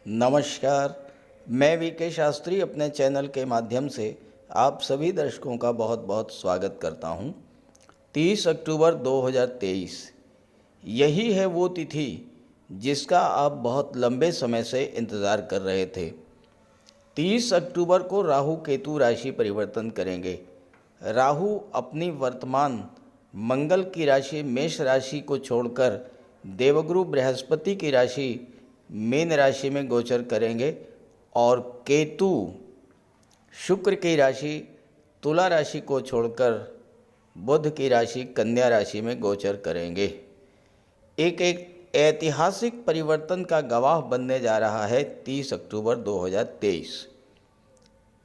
नमस्कार। मैं वीके शास्त्री अपने चैनल के माध्यम से आप सभी दर्शकों का बहुत बहुत स्वागत करता हूं। 30 अक्टूबर 2023 यही है वो तिथि जिसका आप बहुत लंबे समय से इंतज़ार कर रहे थे। 30 अक्टूबर को राहु केतु राशि परिवर्तन करेंगे। राहु अपनी वर्तमान मंगल की राशि मेष राशि को छोड़कर देवगुरु बृहस्पति की राशि मीन राशि में गोचर करेंगे और केतु शुक्र की राशि तुला राशि को छोड़कर बुध की राशि कन्या राशि में गोचर करेंगे। एक ऐतिहासिक परिवर्तन का गवाह बनने जा रहा है 30 अक्टूबर 2023।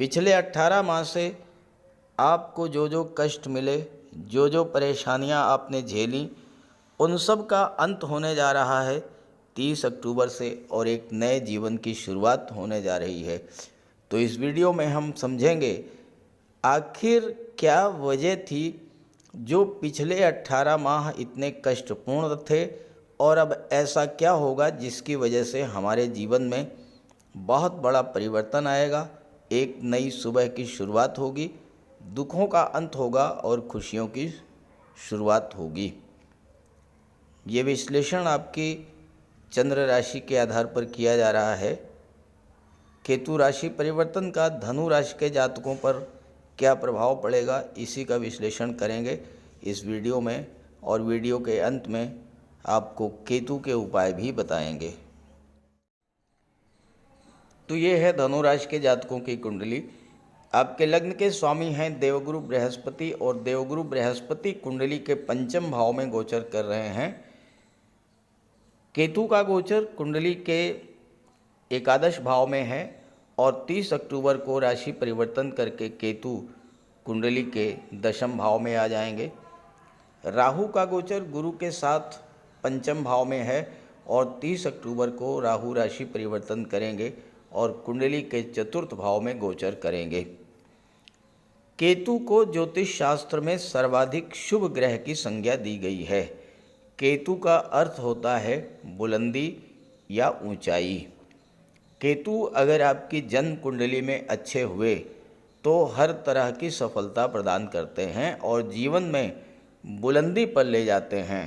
पिछले 18 माह से आपको जो कष्ट मिले, जो परेशानियां आपने झेली, उन सब का अंत होने जा रहा है 30 अक्टूबर से और एक नए जीवन की शुरुआत होने जा रही है। तो इस वीडियो में हम समझेंगे आखिर क्या वजह थी जो पिछले 18 माह इतने कष्टपूर्ण थे और अब ऐसा क्या होगा जिसकी वजह से हमारे जीवन में बहुत बड़ा परिवर्तन आएगा, एक नई सुबह की शुरुआत होगी, दुखों का अंत होगा और खुशियों की शुरुआत होगी। ये विश्लेषण आपकी चंद्र राशि के आधार पर किया जा रहा है। केतु राशि परिवर्तन का धनु राशि के जातकों पर क्या प्रभाव पड़ेगा, इसी का विश्लेषण करेंगे इस वीडियो में और वीडियो के अंत में आपको केतु के उपाय भी बताएंगे। तो ये है धनु राशि के जातकों की कुंडली। आपके लग्न के स्वामी हैं देवगुरु बृहस्पति और देवगुरु बृहस्पति कुंडली के पंचम भाव में गोचर कर रहे हैं। केतु का गोचर कुंडली के एकादश भाव में है और 30 अक्टूबर को राशि परिवर्तन करके केतु कुंडली के दशम भाव में आ जाएंगे। राहु का गोचर गुरु के साथ पंचम भाव में है और 30 अक्टूबर को राहु राशि परिवर्तन करेंगे और कुंडली के चतुर्थ भाव में गोचर करेंगे। केतु को ज्योतिष शास्त्र में सर्वाधिक शुभ ग्रह की संज्ञा दी गई है। केतु का अर्थ होता है बुलंदी या ऊंचाई। केतु अगर आपकी जन्म कुंडली में अच्छे हुए तो हर तरह की सफलता प्रदान करते हैं और जीवन में बुलंदी पर ले जाते हैं।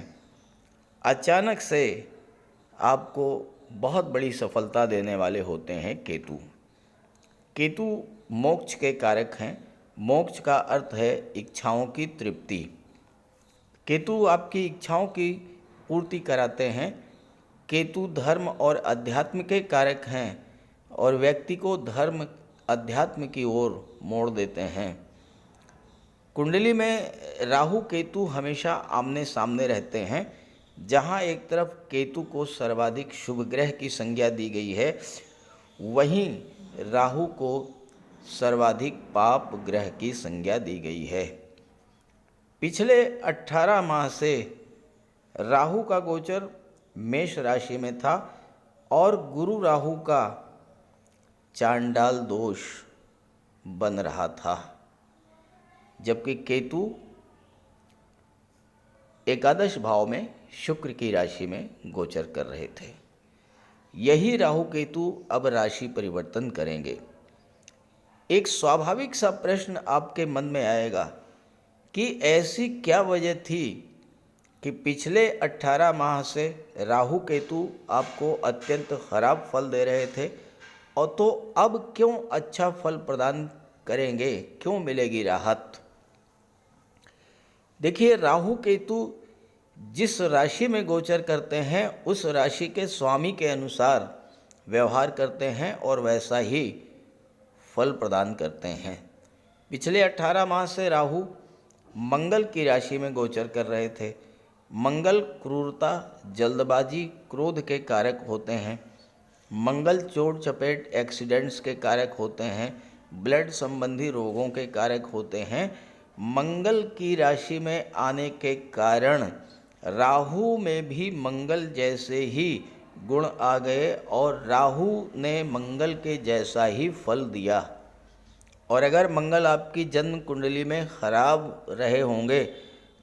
अचानक से आपको बहुत बड़ी सफलता देने वाले होते हैं केतु। केतु मोक्ष के कारक हैं। मोक्ष का अर्थ है इच्छाओं की तृप्ति। केतु आपकी इच्छाओं की पूर्ति कराते हैं। केतु धर्म और अध्यात्म के कारक हैं और व्यक्ति को धर्म अध्यात्म की ओर मोड़ देते हैं। कुंडली में राहु केतु हमेशा आमने सामने रहते हैं। जहां एक तरफ केतु को सर्वाधिक शुभ ग्रह की संज्ञा दी गई है, वहीं राहु को सर्वाधिक पाप ग्रह की संज्ञा दी गई है। पिछले 18 माह से राहु का गोचर मेष राशि में था और गुरु राहु का चांडाल दोष बन रहा था, जबकि केतु एकादश भाव में शुक्र की राशि में गोचर कर रहे थे। यही राहु केतु अब राशि परिवर्तन करेंगे। एक स्वाभाविक सा प्रश्न आपके मन में आएगा कि ऐसी क्या वजह थी कि पिछले 18 माह से राहु केतु आपको अत्यंत खराब फल दे रहे थे और तो अब क्यों अच्छा फल प्रदान करेंगे, क्यों मिलेगी राहत। देखिए, राहु केतु जिस राशि में गोचर करते हैं उस राशि के स्वामी के अनुसार व्यवहार करते हैं और वैसा ही फल प्रदान करते हैं। पिछले 18 माह से राहु मंगल की राशि में गोचर कर रहे थे। मंगल क्रूरता, जल्दबाजी, क्रोध के कारक होते हैं। मंगल चोट चपेट एक्सीडेंट्स के कारक होते हैं, ब्लड संबंधी रोगों के कारक होते हैं। मंगल की राशि में आने के कारण राहु में भी मंगल जैसे ही गुण आ गए और राहु ने मंगल के जैसा ही फल दिया। और अगर मंगल आपकी जन्म कुंडली में खराब रहे होंगे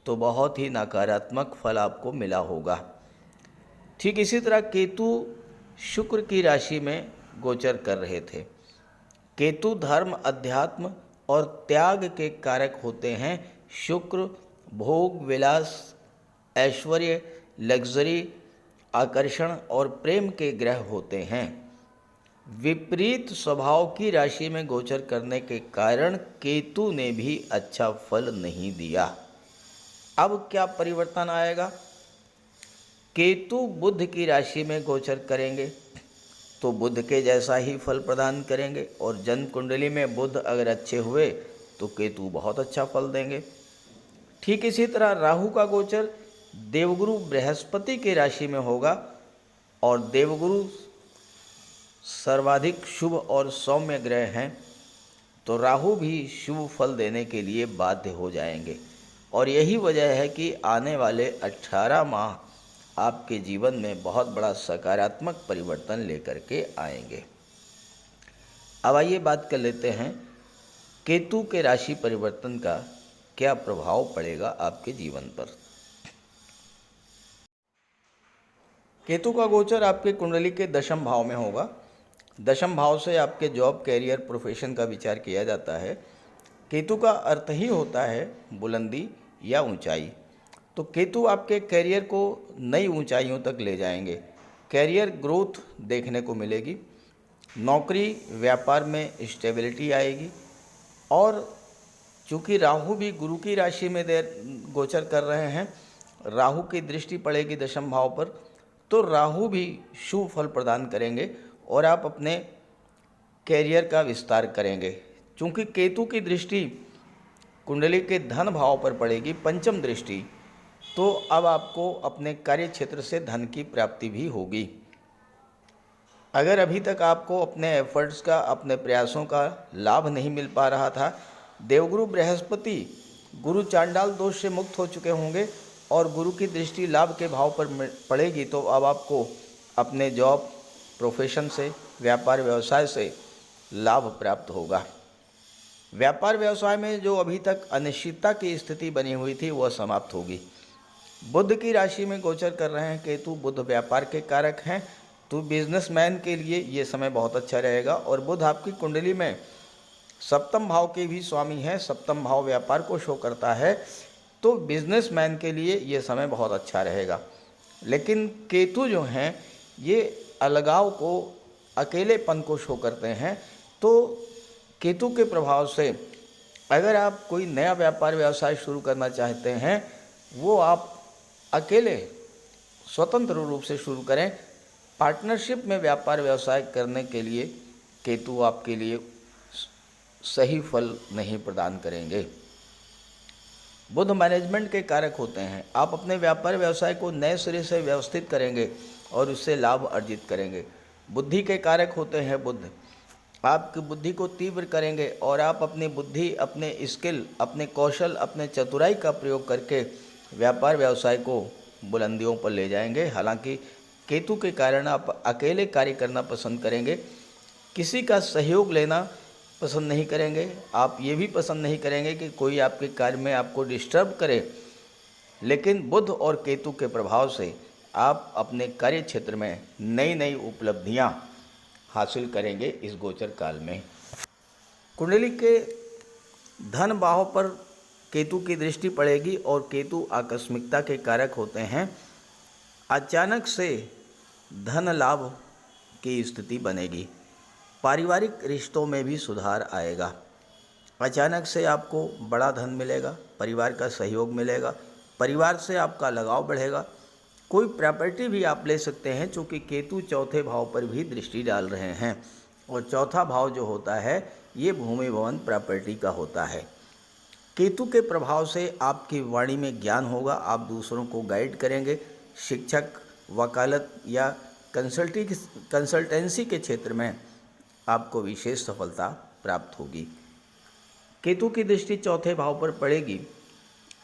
तो बहुत ही नकारात्मक फल आपको मिला होगा। ठीक इसी तरह केतु शुक्र की राशि में गोचर कर रहे थे। केतु धर्म, अध्यात्म और त्याग के कारक होते हैं। शुक्र भोग, विलास, ऐश्वर्य, लग्जरी, आकर्षण और प्रेम के ग्रह होते हैं। विपरीत स्वभाव की राशि में गोचर करने के कारण केतु ने भी अच्छा फल नहीं दिया। अब क्या परिवर्तन आएगा? केतु बुध की राशि में गोचर करेंगे तो बुध के जैसा ही फल प्रदान करेंगे, और जन्म कुंडली में बुध अगर अच्छे हुए तो केतु बहुत अच्छा फल देंगे। ठीक इसी तरह राहु का गोचर देवगुरु बृहस्पति की राशि में होगा, और देवगुरु सर्वाधिक शुभ और सौम्य ग्रह हैं, तो राहु भी शुभ फल देने के लिए बाध्य हो जाएंगे। और यही वजह है कि आने वाले 18 माह आपके जीवन में बहुत बड़ा सकारात्मक परिवर्तन लेकर के आएंगे। अब आइए बात कर लेते हैं केतु के राशि परिवर्तन का क्या प्रभाव पड़ेगा आपके जीवन पर। केतु का गोचर आपके कुंडली के दशम भाव में होगा। दशम भाव से आपके जॉब, कैरियर, प्रोफेशन का विचार किया जाता है। केतु का अर्थ ही होता है बुलंदी या ऊंचाई। तो केतु आपके कैरियर को नई ऊंचाइयों तक ले जाएंगे। कैरियर ग्रोथ देखने को मिलेगी, नौकरी व्यापार में स्टेबिलिटी आएगी। और चूँकि राहु भी गुरु की राशि में गोचर कर रहे हैं, राहु की दृष्टि पड़ेगी दशम भाव पर, तो राहु भी शुभ फल प्रदान करेंगे और आप अपने कैरियर का विस्तार करेंगे। चूँकि केतु की दृष्टि कुंडली के धन भाव पर पड़ेगी, पंचम दृष्टि, तो अब आपको अपने कार्य क्षेत्र से धन की प्राप्ति भी होगी। अगर अभी तक आपको अपने एफर्ट्स का, अपने प्रयासों का लाभ नहीं मिल पा रहा था, देवगुरु बृहस्पति गुरु चांडाल दोष से मुक्त हो चुके होंगे और गुरु की दृष्टि लाभ के भाव पर पड़ेगी, तो अब आपको अपने जॉब, प्रोफेशन से, व्यापार व्यवसाय से लाभ प्राप्त होगा। व्यापार व्यवसाय में जो अभी तक अनिश्चितता की स्थिति बनी हुई थी वह समाप्त होगी। बुध की राशि में गोचर कर रहे हैं केतु, बुध व्यापार के कारक हैं, तो बिजनेसमैन के लिए ये समय बहुत अच्छा रहेगा। और बुध आपकी कुंडली में सप्तम भाव के भी स्वामी हैं, सप्तम भाव व्यापार को शो करता है, तो बिजनेसमैन के लिए ये समय बहुत अच्छा रहेगा। लेकिन केतु जो हैं ये अलगाव को, अकेलेपन को शो करते हैं, तो केतु के प्रभाव से अगर आप कोई नया व्यापार व्यवसाय शुरू करना चाहते हैं, वो आप अकेले स्वतंत्र रूप से शुरू करें। पार्टनरशिप में व्यापार व्यवसाय करने के लिए केतु आपके लिए सही फल नहीं प्रदान करेंगे। बुध मैनेजमेंट के कारक होते हैं। आप अपने व्यापार व्यवसाय को नए सिरे से व्यवस्थित करेंगे और उससे लाभ अर्जित करेंगे। बुद्धि के कारक होते हैं बुध, आपकी बुद्धि को तीव्र करेंगे और आप अपनी बुद्धि, अपने स्किल, अपने कौशल, अपने चतुराई का प्रयोग करके व्यापार व्यवसाय को बुलंदियों पर ले जाएंगे। हालांकि केतु के कारण आप अकेले कार्य करना पसंद करेंगे, किसी का सहयोग लेना पसंद नहीं करेंगे। आप ये भी पसंद नहीं करेंगे कि कोई आपके कार्य में आपको डिस्टर्ब करे। लेकिन बुध और केतु के प्रभाव से आप अपने कार्य क्षेत्र में नई नई उपलब्धियां हासिल करेंगे इस गोचर काल में। कुंडली के धन भाव पर केतु की दृष्टि पड़ेगी और केतु आकस्मिकता के कारक होते हैं। अचानक से धन लाभ की स्थिति बनेगी, पारिवारिक रिश्तों में भी सुधार आएगा। अचानक से आपको बड़ा धन मिलेगा, परिवार का सहयोग मिलेगा, परिवार से आपका लगाव बढ़ेगा। कोई प्रॉपर्टी भी आप ले सकते हैं, चूँकि केतु चौथे भाव पर भी दृष्टि डाल रहे हैं और चौथा भाव जो होता है ये भूमि भवन प्रॉपर्टी का होता है। केतु के प्रभाव से आपकी वाणी में ज्ञान होगा, आप दूसरों को गाइड करेंगे। शिक्षक, वकालत या कंसल्टेंसी के क्षेत्र में आपको विशेष सफलता प्राप्त होगी। केतु की दृष्टि चौथे भाव पर पड़ेगी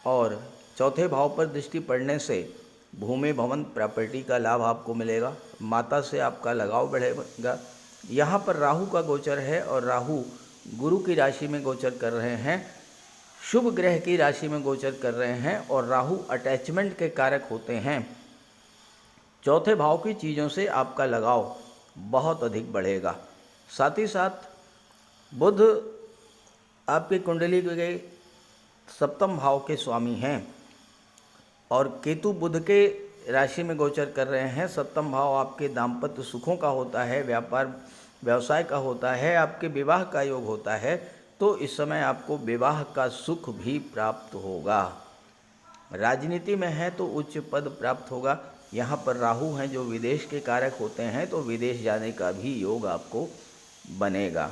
और चौथे भाव पर दृष्टि पड़ने से भूमि भवन प्रॉपर्टी का लाभ आपको मिलेगा, माता से आपका लगाव बढ़ेगा। यहाँ पर राहु का गोचर है और राहु गुरु की राशि में गोचर कर रहे हैं, शुभ ग्रह की राशि में गोचर कर रहे हैं और राहु अटैचमेंट के कारक होते हैं। चौथे भाव की चीज़ों से आपका लगाव बहुत अधिक बढ़ेगा। साथ ही साथ बुध आपकी कुंडली के सप्तम भाव के स्वामी हैं और केतु बुध के राशि में गोचर कर रहे हैं। सप्तम भाव आपके दाम्पत्य सुखों का होता है, व्यापार व्यवसाय का होता है, आपके विवाह का योग होता है। तो इस समय आपको विवाह का सुख भी प्राप्त होगा। राजनीति में है तो उच्च पद प्राप्त होगा। यहाँ पर राहु हैं जो विदेश के कारक होते हैं, तो विदेश जाने का भी योग आपको बनेगा।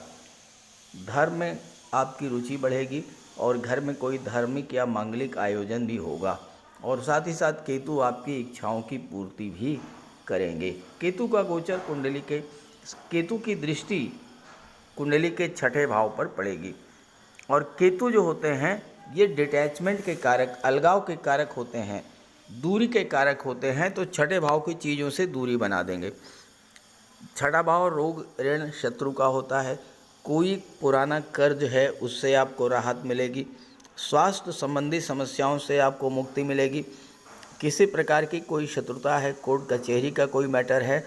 धर्म में आपकी रुचि बढ़ेगी और घर में कोई धार्मिक या मांगलिक आयोजन भी होगा। और साथ ही साथ केतु आपकी इच्छाओं की पूर्ति भी करेंगे। केतु का गोचर कुंडली के, केतु की दृष्टि कुंडली के छठे भाव पर पड़ेगी। और केतु जो होते हैं ये डिटैचमेंट के कारक, अलगाव के कारक होते हैं, दूरी के कारक होते हैं। तो छठे भाव की चीज़ों से दूरी बना देंगे। छठा भाव रोग ऋण शत्रु का होता है। कोई पुराना कर्ज है उससे आपको राहत मिलेगी। स्वास्थ्य संबंधी समस्याओं से आपको मुक्ति मिलेगी। किसी प्रकार की कोई शत्रुता है, कोर्ट कचहरी का कोई मैटर है,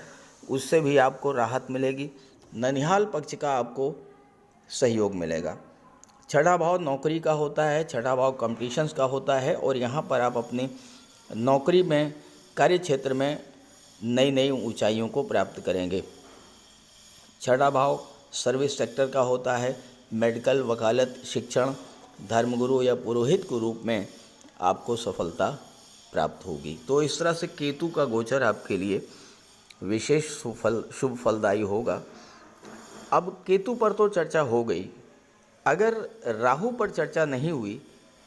उससे भी आपको राहत मिलेगी। ननिहाल पक्ष का आपको सहयोग मिलेगा। छठा भाव नौकरी का होता है, छठा भाव कॉम्पिटिशन्स का होता है और यहाँ पर आप अपनी नौकरी में, कार्य क्षेत्र में नई नई ऊंचाइयों को प्राप्त करेंगे। छठा भाव सर्विस सेक्टर का होता है। मेडिकल, वकालत, शिक्षण, धर्मगुरु या पुरोहित के रूप में आपको सफलता प्राप्त होगी। तो इस तरह से केतु का गोचर आपके लिए विशेष शुभ फलदायी होगा। अब केतु पर तो चर्चा हो गई, अगर राहु पर चर्चा नहीं हुई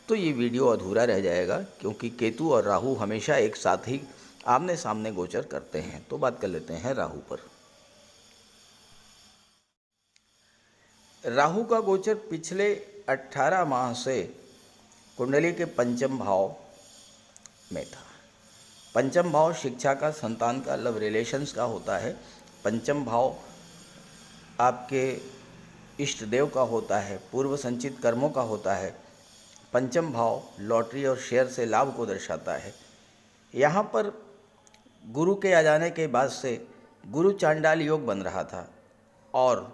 तो ये वीडियो अधूरा रह जाएगा, क्योंकि केतु और राहु हमेशा एक साथ ही आमने सामने गोचर करते हैं। तो बात कर लेते हैं राहु पर। राहु का गोचर पिछले 18 माह से कुंडली के पंचम भाव में था। पंचम भाव शिक्षा का, संतान का, लव रिलेशंस का होता है। पंचम भाव आपके इष्ट देव का होता है, पूर्व संचित कर्मों का होता है। पंचम भाव लॉटरी और शेयर से लाभ को दर्शाता है। यहाँ पर गुरु के आ जाने के बाद से गुरु चांडाल योग बन रहा था और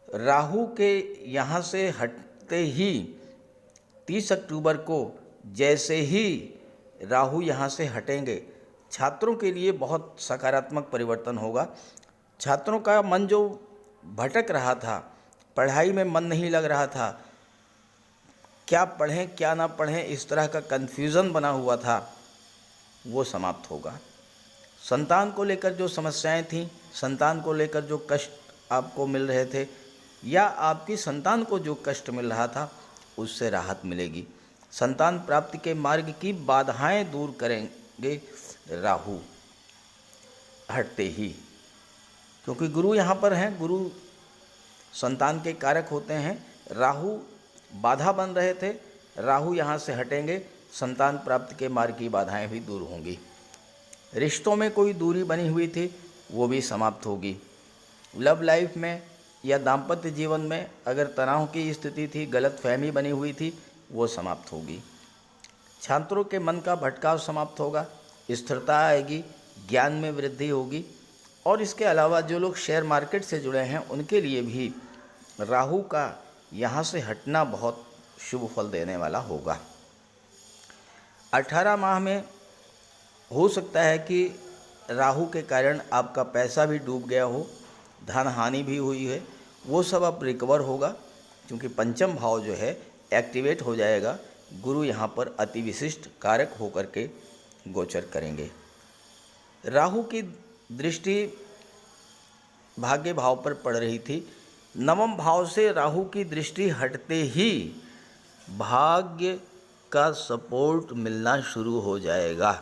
राहु के यहाँ से हटते ही 30 अक्टूबर को जैसे ही राहु यहाँ से हटेंगे, छात्रों के लिए बहुत सकारात्मक परिवर्तन होगा। छात्रों का मन जो भटक रहा था, पढ़ाई में मन नहीं लग रहा था, क्या पढ़ें क्या ना पढ़ें, इस तरह का कन्फ्यूज़न बना हुआ था, वो समाप्त होगा। संतान को लेकर जो समस्याएं थीं, संतान को लेकर जो कष्ट आपको मिल रहे थे या आपकी संतान को जो कष्ट मिल रहा था, उससे राहत मिलेगी। संतान प्राप्ति के मार्ग की बाधाएं दूर करेंगे राहु हटते ही, क्योंकि गुरु यहाँ पर हैं। गुरु संतान के कारक होते हैं। राहु बाधा बन रहे थे, राहु यहाँ से हटेंगे, संतान प्राप्ति के मार्ग की बाधाएं भी दूर होंगी। रिश्तों में कोई दूरी बनी हुई थी वो भी समाप्त होगी। लव लाइफ में या दाम्पत्य जीवन में अगर तनाव की स्थिति थी, गलतफहमी बनी हुई थी, वो समाप्त होगी। छात्रों के मन का भटकाव समाप्त होगा, स्थिरता आएगी, ज्ञान में वृद्धि होगी। और इसके अलावा जो लोग शेयर मार्केट से जुड़े हैं उनके लिए भी राहु का यहाँ से हटना बहुत शुभ फल देने वाला होगा। 18 माह में हो सकता है कि राहु के कारण आपका पैसा भी डूब गया हो, धन हानि भी हुई है, वो सब अब रिकवर होगा, क्योंकि पंचम भाव जो है एक्टिवेट हो जाएगा। गुरु यहाँ पर अति विशिष्ट कारक होकर के गोचर करेंगे। राहु की दृष्टि भाग्य भाव पर पड़ रही थी। नवम भाव से राहु की दृष्टि हटते ही भाग्य का सपोर्ट मिलना शुरू हो जाएगा।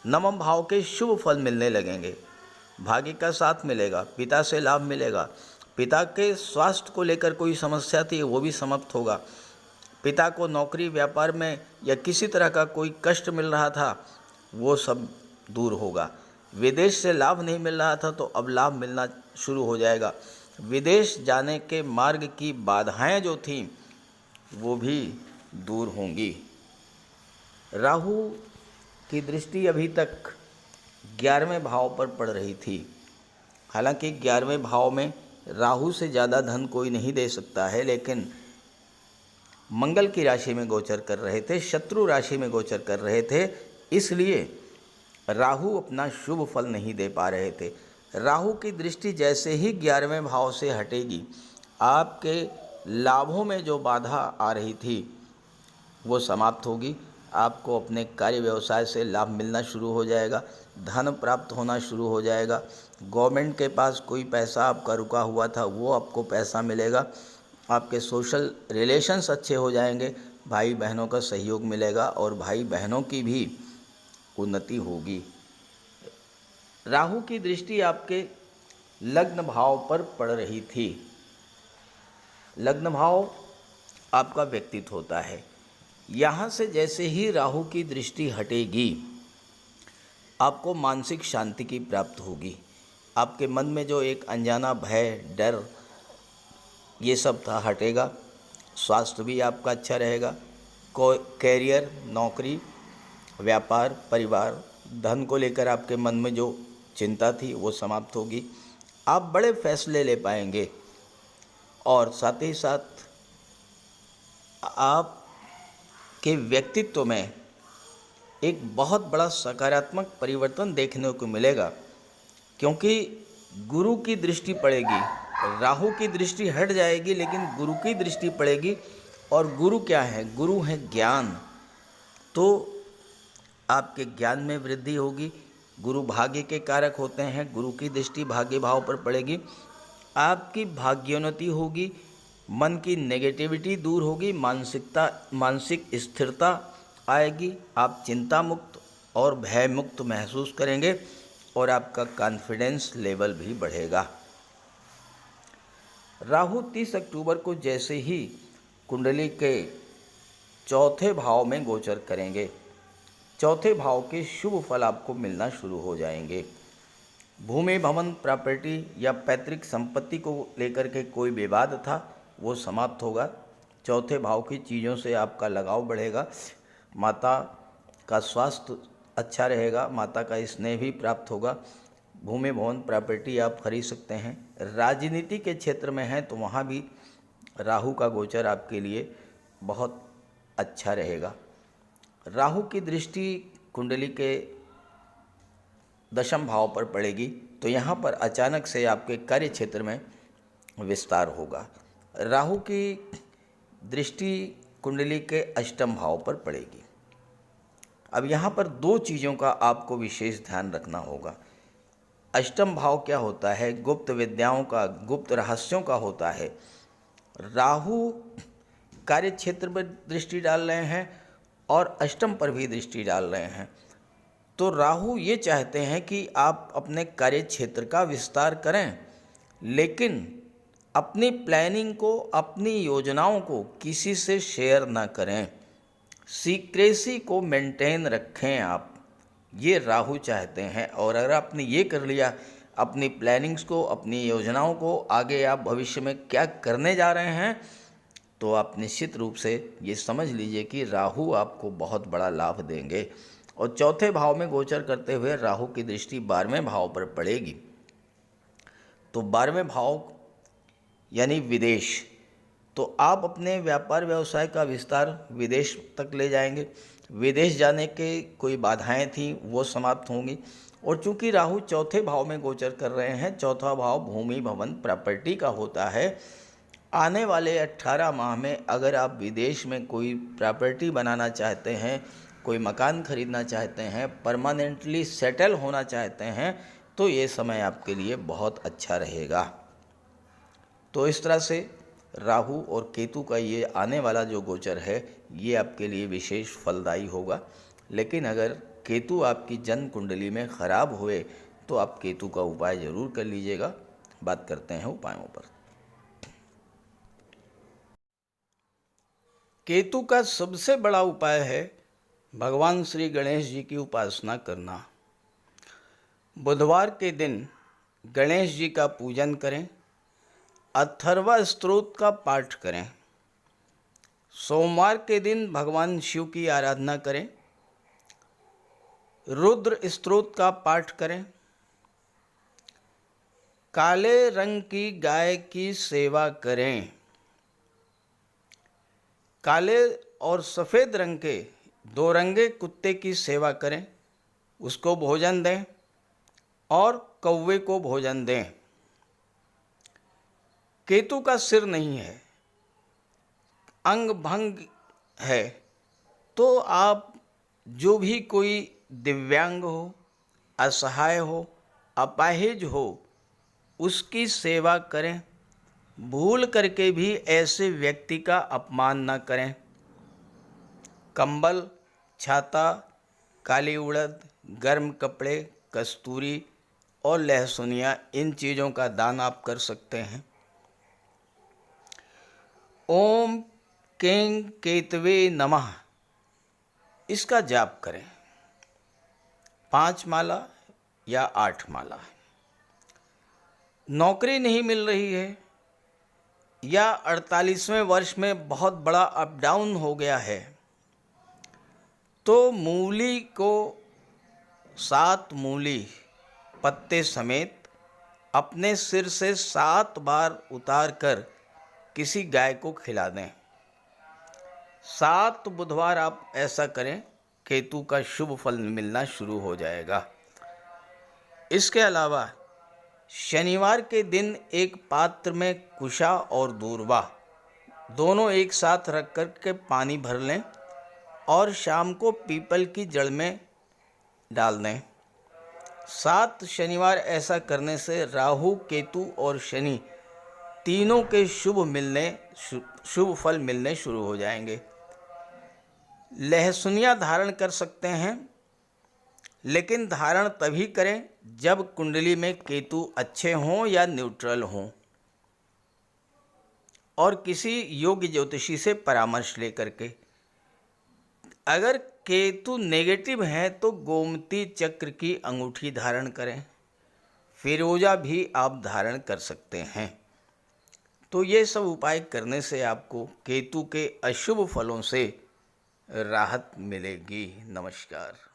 नवम भाव के शुभ फल मिलने लगेंगे, भाग्य का साथ मिलेगा, पिता से लाभ मिलेगा। पिता के स्वास्थ्य को लेकर कोई समस्या थी वो भी समाप्त होगा। पिता को नौकरी, व्यापार में या किसी तरह का कोई कष्ट मिल रहा था वो सब दूर होगा। विदेश से लाभ नहीं मिल रहा था तो अब लाभ मिलना शुरू हो जाएगा। विदेश जाने के मार्ग की बाधाएं जो थीं वो भी दूर होंगी। राहु की दृष्टि अभी तक 11वें भाव पर पड़ रही थी हालांकि 11वें भाव में राहु से ज़्यादा धन कोई नहीं दे सकता है, लेकिन मंगल की राशि में गोचर कर रहे थे, शत्रु राशि में गोचर कर रहे थे, इसलिए राहु अपना शुभ फल नहीं दे पा रहे थे। राहु की दृष्टि जैसे ही 11वें भाव से हटेगी, आपके लाभों में जो बाधा आ रही थी वो समाप्त होगी। आपको अपने कार्य व्यवसाय से लाभ मिलना शुरू हो जाएगा, धन प्राप्त होना शुरू हो जाएगा। गवर्नमेंट के पास कोई पैसा आपका रुका हुआ था वो आपको पैसा मिलेगा। आपके सोशल रिलेशंस अच्छे हो जाएंगे, भाई बहनों का सहयोग मिलेगा और भाई बहनों की भी उन्नति होगी। राहु की दृष्टि आपके लग्न भाव पर पड़ रही थी। लग्न भाव आपका व्यक्तित्व होता है। यहाँ से जैसे ही राहु की दृष्टि हटेगी, आपको मानसिक शांति की प्राप्त होगी। आपके मन में जो एक अनजाना भय, डर, ये सब था, हटेगा। स्वास्थ्य भी आपका अच्छा रहेगा। कैरियर, नौकरी, व्यापार, परिवार, धन को लेकर आपके मन में जो चिंता थी वो समाप्त होगी। आप बड़े फैसले ले पाएंगे और साथ ही साथ आपके व्यक्तित्व में एक बहुत बड़ा सकारात्मक परिवर्तन देखने को मिलेगा, क्योंकि गुरु की दृष्टि पड़ेगी। राहु की दृष्टि हट जाएगी लेकिन गुरु की दृष्टि पड़ेगी। और गुरु क्या है? गुरु है ज्ञान। तो आपके ज्ञान में वृद्धि होगी। गुरु भाग्य के कारक होते हैं। गुरु की दृष्टि भाग्य भाव पर पड़ेगी, आपकी भाग्योन्नति होगी, मन की नेगेटिविटी दूर होगी, मानसिक स्थिरता आएगी। आप चिंता मुक्त और भय मुक्त महसूस करेंगे और आपका कॉन्फिडेंस लेवल भी बढ़ेगा। राहु 30 अक्टूबर को जैसे ही कुंडली के चौथे भाव में गोचर करेंगे, चौथे भाव के शुभ फल आपको मिलना शुरू हो जाएंगे। भूमि, भवन, प्रॉपर्टी या पैतृक संपत्ति को लेकर के कोई विवाद था वो समाप्त होगा। चौथे भाव की चीज़ों से आपका लगाव बढ़ेगा। माता का स्वास्थ्य अच्छा रहेगा, माता का स्नेह भी प्राप्त होगा। भूमि, भवन, प्रॉपर्टी आप खरीद सकते हैं। राजनीति के क्षेत्र में हैं तो वहाँ भी राहु का गोचर आपके लिए बहुत अच्छा रहेगा। राहु की दृष्टि कुंडली के दशम भाव पर पड़ेगी तो यहाँ पर अचानक से आपके कार्य क्षेत्र में विस्तार होगा। राहु की दृष्टि कुंडली के अष्टम भाव पर पड़ेगी। अब यहाँ पर दो चीज़ों का आपको विशेष ध्यान रखना होगा। अष्टम भाव क्या होता है? गुप्त विद्याओं का, गुप्त रहस्यों का होता है। राहु कार्य क्षेत्र पर दृष्टि डाल रहे हैं और अष्टम पर भी दृष्टि डाल रहे हैं। तो राहु ये चाहते हैं कि आप अपने कार्य क्षेत्र का विस्तार करें, लेकिन अपनी प्लानिंग को, अपनी योजनाओं को किसी से शेयर ना करें। सीक्रेसी को मेंटेन रखें आप, ये राहु चाहते हैं। और अगर आपने ये कर लिया, अपनी प्लानिंग्स को, अपनी योजनाओं को, आगे आप भविष्य में क्या करने जा रहे हैं, तो आप निश्चित रूप से ये समझ लीजिए कि राहु आपको बहुत बड़ा लाभ देंगे। और चौथे भाव में गोचर करते हुए राहु की दृष्टि 12वें भाव पर पड़ेगी। तो 12वें भाव यानी विदेश, तो आप अपने व्यापार व्यवसाय का विस्तार विदेश तक ले जाएंगे। विदेश जाने के कोई बाधाएं थी वो समाप्त होंगी। और चूंकि राहु चौथे भाव में गोचर कर रहे हैं, चौथा भाव भूमि, भवन, प्रॉपर्टी का होता है। आने वाले 18 माह में अगर आप विदेश में कोई प्रॉपर्टी बनाना चाहते हैं, कोई मकान खरीदना चाहते हैं, परमानेंटली सेटल होना चाहते हैं, तो ये समय आपके लिए बहुत अच्छा रहेगा। तो इस तरह से राहु और केतु का ये आने वाला जो गोचर है ये आपके लिए विशेष फलदायी होगा। लेकिन अगर केतु आपकी जन्म कुंडली में खराब हुए तो आप केतु का उपाय जरूर कर लीजिएगा। बात करते हैं उपायों पर। केतु का सबसे बड़ा उपाय है भगवान श्री गणेश जी की उपासना करना। बुधवार के दिन गणेश जी का पूजन करें, अथर्वा स्तोत्र का पाठ करें। सोमवार के दिन भगवान शिव की आराधना करें, रुद्र स्तोत्र का पाठ करें। काले रंग की गाय की सेवा करें। काले और सफ़ेद रंग के दो रंगे कुत्ते की सेवा करें, उसको भोजन दें और कौवे को भोजन दें। केतु का सिर नहीं है, अंग भंग है, तो आप जो भी कोई दिव्यांग हो, असहाय हो, अपाहिज हो, उसकी सेवा करें। भूल करके भी ऐसे व्यक्ति का अपमान न करें। कंबल, छाता, काली उड़द, गर्म कपड़े, कस्तूरी और लहसुनिया, इन चीज़ों का दान आप कर सकते हैं। ओम कें केतवे नमः, इसका जाप करें 5 माला या 8 माला। नौकरी नहीं मिल रही है या 48वें वर्ष में बहुत बड़ा अप डाउन हो गया है, तो मूली को 7 मूली पत्ते समेत अपने सिर से 7 बार उतार कर किसी गाय को खिला दें। 7 बुधवार आप ऐसा करें, केतु का शुभ फल मिलना शुरू हो जाएगा। इसके अलावा शनिवार के दिन एक पात्र में कुशा और दूर्वा दोनों एक साथ रख कर के पानी भर लें और शाम को पीपल की जड़ में डाल दें। 7 शनिवार ऐसा करने से राहु, केतु और शनि तीनों के शुभ फल मिलने शुरू हो जाएंगे। लहसुनिया धारण कर सकते हैं, लेकिन धारण तभी करें जब कुंडली में केतु अच्छे हों या न्यूट्रल हों, और किसी योग्य ज्योतिषी से परामर्श लेकर के। अगर केतु नेगेटिव हैं तो गोमती चक्र की अंगूठी धारण करें, फिरोजा भी आप धारण कर सकते हैं। तो ये सब उपाय करने से आपको केतु के अशुभ फलों से राहत मिलेगी। नमस्कार।